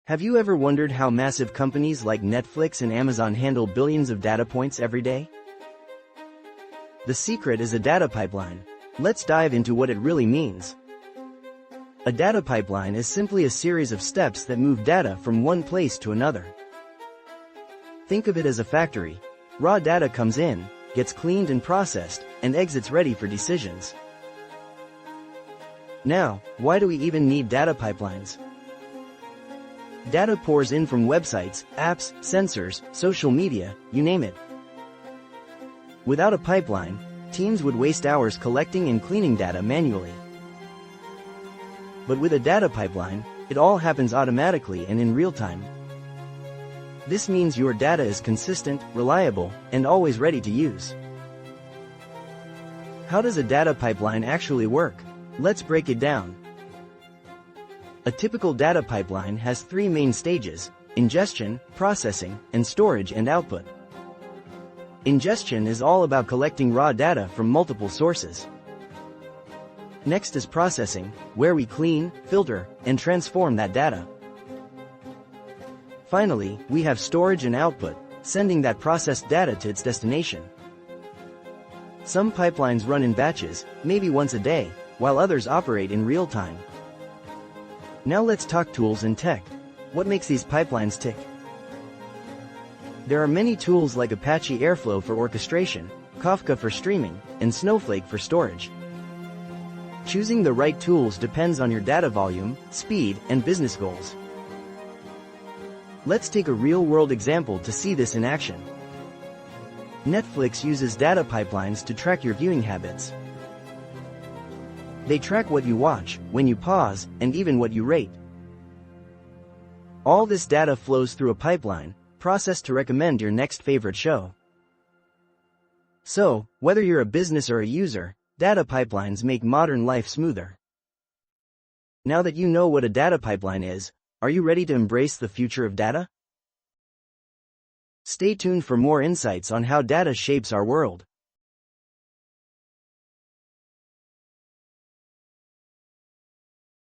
Have you ever wondered how massive companies like Netflix and Amazon handle billions of data points every day? The secret is a data pipeline. Let's dive into what it really means. A data pipeline is simply a series of steps that move data from one place to another. Think of it as a factory. Raw data comes in, gets cleaned and processed, and exits ready for decisions. Now, why do we even need data pipelines? Data pours in from websites, apps, sensors, social media, you name it. Without a pipeline, teams would waste hours collecting and cleaning data manually. But with a data pipeline, it all happens automatically and in real time. This means your data is consistent, reliable, and always ready to use. How does a data pipeline actually work? Let's break it down. A typical data pipeline has three main stages: ingestion, processing, and storage and output. Ingestion is all about collecting raw data from multiple sources. Next is processing, where we clean, filter, and transform that data. Finally, we have storage and output, sending that processed data to its destination. Some pipelines run in batches, maybe once a day, while others operate in real time. Now let's talk tools and tech. What makes these pipelines tick? There are many tools like Apache Airflow for orchestration, Kafka for streaming, and Snowflake for storage. Choosing the right tools depends on your data volume, speed, and business goals. Let's take a real-world example to see this in action. Netflix uses data pipelines to track your viewing habits. They track what you watch, when you pause, and even what you rate. All this data flows through a pipeline, processed to recommend your next favorite show. So, whether you're a business or a user, data pipelines make modern life smoother. Now that you know what a data pipeline is, are you ready to embrace the future of data? Stay tuned for more insights on how data shapes our world.